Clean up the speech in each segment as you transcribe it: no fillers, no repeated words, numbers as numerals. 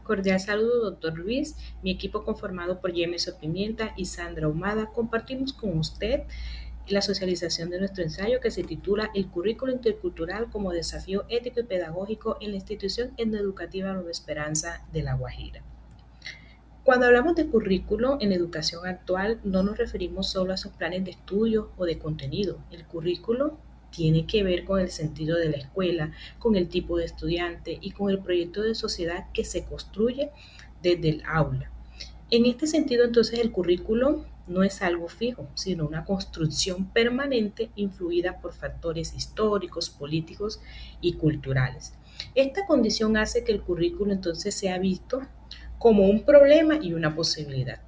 Cordial saludo, doctor Luis. Mi equipo conformado por Yemeso Pimienta y Sandra Humada compartimos con usted la socialización de nuestro ensayo que se titula El currículo intercultural como desafío ético y pedagógico en la institución etnoeducativa Nueva Esperanza de La Guajira. Cuando hablamos de currículo en educación actual, no nos referimos solo a esos planes de estudio o de contenido. El currículo tiene que ver con el sentido de la escuela, con el tipo de estudiante y con el proyecto de sociedad que se construye desde el aula. En este sentido, entonces, el currículo no es algo fijo, sino una construcción permanente influida por factores históricos, políticos y culturales. Esta condición hace que el currículo entonces sea visto como un problema y una posibilidad.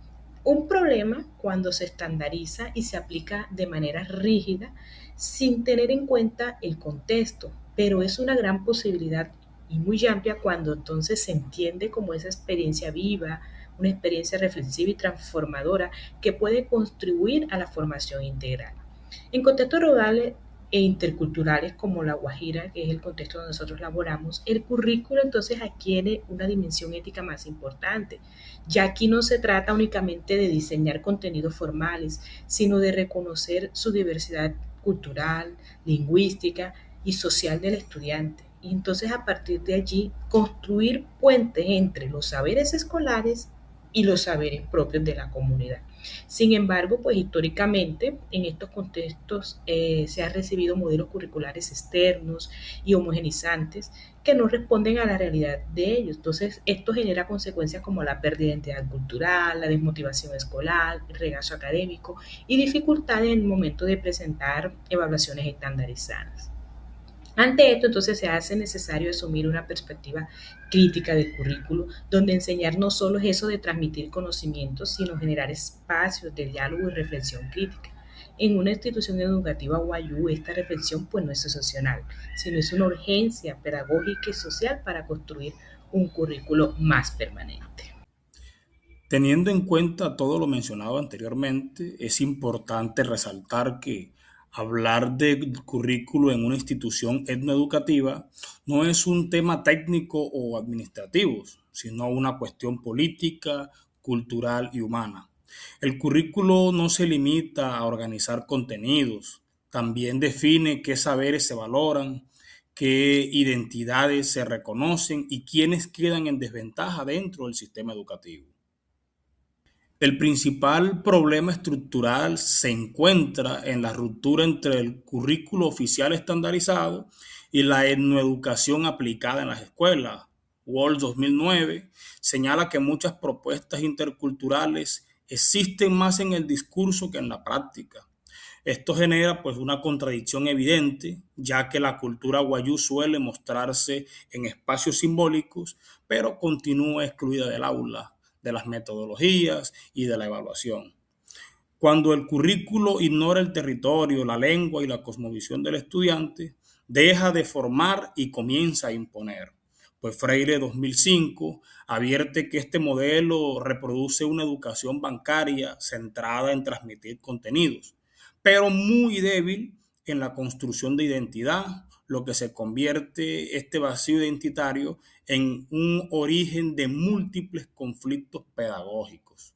Un problema cuando se estandariza y se aplica de manera rígida sin tener en cuenta el contexto, pero es una gran posibilidad y muy amplia cuando entonces se entiende como esa experiencia viva, una experiencia reflexiva y transformadora que puede contribuir a la formación integral. En contextos rurales e interculturales como La Guajira, que es el contexto donde nosotros laboramos, el currículo entonces adquiere una dimensión ética más importante. Ya aquí no se trata únicamente de diseñar contenidos formales, sino de reconocer su diversidad cultural, lingüística y social del estudiante. Y entonces a partir de allí construir puentes entre los saberes escolares y los saberes propios de la comunidad. Sin embargo, pues históricamente en estos contextos se han recibido modelos curriculares externos y homogenizantes que no responden a la realidad de ellos. Entonces, esto genera consecuencias como la pérdida de identidad cultural, la desmotivación escolar, el regazo académico y dificultades en el momento de presentar evaluaciones estandarizadas. Ante esto, entonces, se hace necesario asumir una perspectiva crítica del currículo, donde enseñar no solo es eso de transmitir conocimientos, sino generar espacios de diálogo y reflexión crítica. En una institución educativa guayú, esta reflexión pues no es excepcional, sino es una urgencia pedagógica y social para construir un currículo más permanente. Teniendo en cuenta todo lo mencionado anteriormente, es importante resaltar que hablar de currículo en una institución etnoeducativa no es un tema técnico o administrativo, sino una cuestión política, cultural y humana. El currículo no se limita a organizar contenidos, también define qué saberes se valoran, qué identidades se reconocen y quiénes quedan en desventaja dentro del sistema educativo. El principal problema estructural se encuentra en la ruptura entre el currículo oficial estandarizado y la etnoeducación aplicada en las escuelas. Walsh 2009 señala que muchas propuestas interculturales existen más en el discurso que en la práctica. Esto genera pues una contradicción evidente, ya que la cultura guayú suele mostrarse en espacios simbólicos, pero continúa excluida del aula, de las metodologías y de la evaluación. Cuando el currículo ignora el territorio, la lengua y la cosmovisión del estudiante, deja de formar y comienza a imponer. Pues Freire 2005 advierte que este modelo reproduce una educación bancaria centrada en transmitir contenidos, pero muy débil en la construcción de identidad, lo que se convierte este vacío identitario en un origen de múltiples conflictos pedagógicos.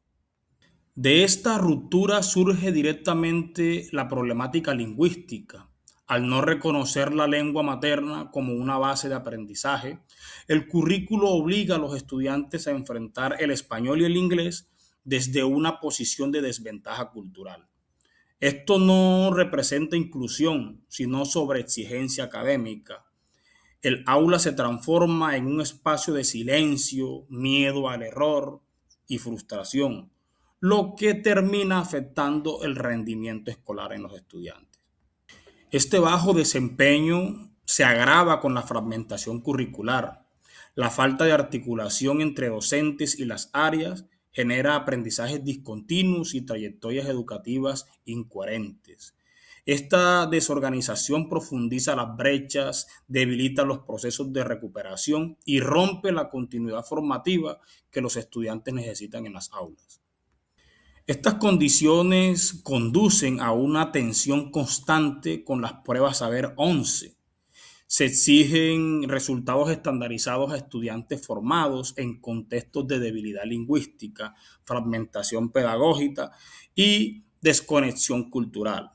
De esta ruptura surge directamente la problemática lingüística. Al no reconocer la lengua materna como una base de aprendizaje, el currículo obliga a los estudiantes a enfrentar el español y el inglés desde una posición de desventaja cultural. Esto no representa inclusión, sino sobreexigencia académica. El aula se transforma en un espacio de silencio, miedo al error y frustración, lo que termina afectando el rendimiento escolar en los estudiantes. Este bajo desempeño se agrava con la fragmentación curricular. La falta de articulación entre docentes y las áreas genera aprendizajes discontinuos y trayectorias educativas incoherentes. Esta desorganización profundiza las brechas, debilita los procesos de recuperación y rompe la continuidad formativa que los estudiantes necesitan en las aulas. Estas condiciones conducen a una tensión constante con las pruebas Saber 11. Se exigen resultados estandarizados a estudiantes formados en contextos de debilidad lingüística, fragmentación pedagógica y desconexión cultural.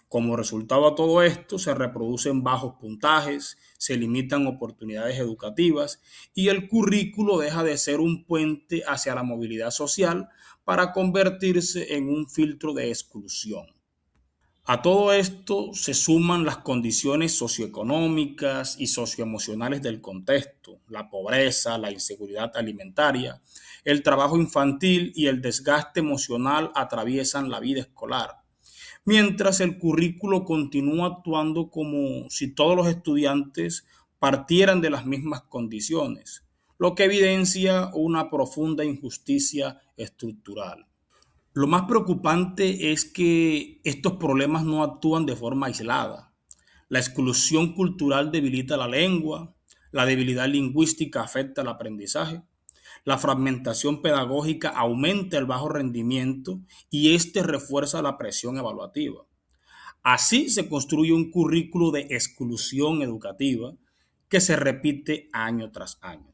Como resultado a todo esto, se reproducen bajos puntajes, se limitan oportunidades educativas y el currículo deja de ser un puente hacia la movilidad social para convertirse en un filtro de exclusión. A todo esto se suman las condiciones socioeconómicas y socioemocionales del contexto, la pobreza, la inseguridad alimentaria, el trabajo infantil y el desgaste emocional atraviesan la vida escolar, mientras el currículo continúa actuando como si todos los estudiantes partieran de las mismas condiciones, lo que evidencia una profunda injusticia estructural. Lo más preocupante es que estos problemas no actúan de forma aislada. La exclusión cultural debilita la lengua, la debilidad lingüística afecta el aprendizaje, la fragmentación pedagógica aumenta el bajo rendimiento y este refuerza la presión evaluativa. Así se construye un currículo de exclusión educativa que se repite año tras año.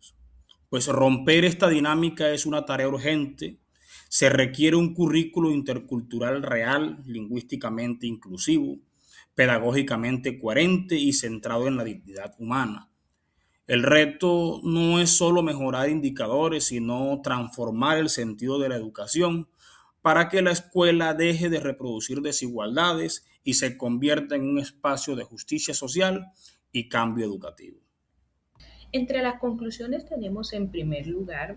Pues romper esta dinámica es una tarea urgente. Se requiere un currículo intercultural real, lingüísticamente inclusivo, pedagógicamente coherente y centrado en la dignidad humana. El reto no es solo mejorar indicadores, sino transformar el sentido de la educación para que la escuela deje de reproducir desigualdades y se convierta en un espacio de justicia social y cambio educativo. Entre las conclusiones tenemos en primer lugar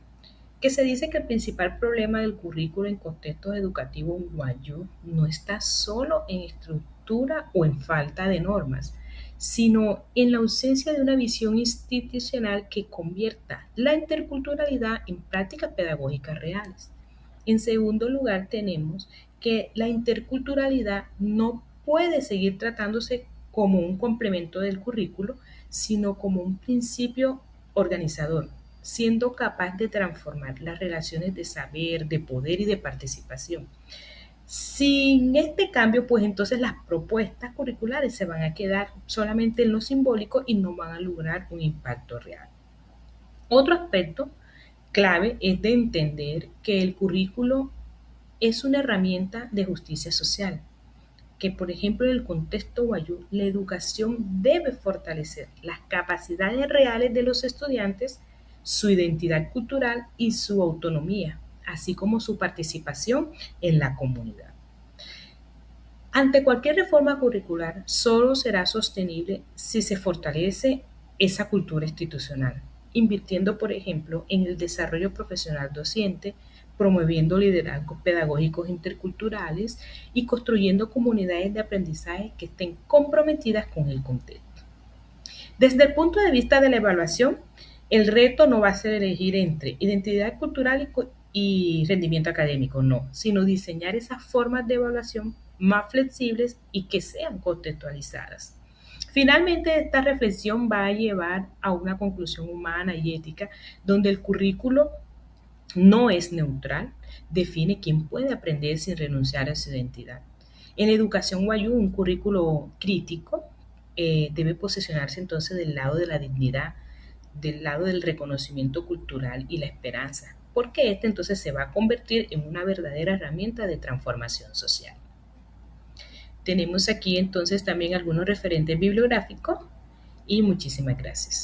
que se dice que el principal problema del currículo en contextos educativos guayú no está solo en estructura o en falta de normas, sino en la ausencia de una visión institucional que convierta la interculturalidad en prácticas pedagógicas reales. En segundo lugar, tenemos que la interculturalidad no puede seguir tratándose como un complemento del currículo, sino como un principio organizador, siendo capaz de transformar las relaciones de saber, de poder y de participación. Sin este cambio, pues entonces las propuestas curriculares se van a quedar solamente en lo simbólico y no van a lograr un impacto real. Otro aspecto clave es de entender que el currículo es una herramienta de justicia social, que por ejemplo en el contexto guayú la educación debe fortalecer las capacidades reales de los estudiantes, su identidad cultural y su autonomía, así como su participación en la comunidad. Ante cualquier reforma curricular, solo será sostenible si se fortalece esa cultura institucional, invirtiendo, por ejemplo, en el desarrollo profesional docente, promoviendo liderazgos pedagógicos interculturales y construyendo comunidades de aprendizaje que estén comprometidas con el contexto. Desde el punto de vista de la evaluación, el reto no va a ser elegir entre identidad cultural y rendimiento académico, no, sino diseñar esas formas de evaluación más flexibles y que sean contextualizadas. Finalmente, esta reflexión va a llevar a una conclusión humana y ética donde el currículo no es neutral, define quién puede aprender sin renunciar a su identidad. En educación guayú, un currículo crítico debe posicionarse entonces del lado de la dignidad, del lado del reconocimiento cultural y la esperanza, porque este entonces se va a convertir en una verdadera herramienta de transformación social. Tenemos aquí entonces también algunos referentes bibliográficos y muchísimas gracias.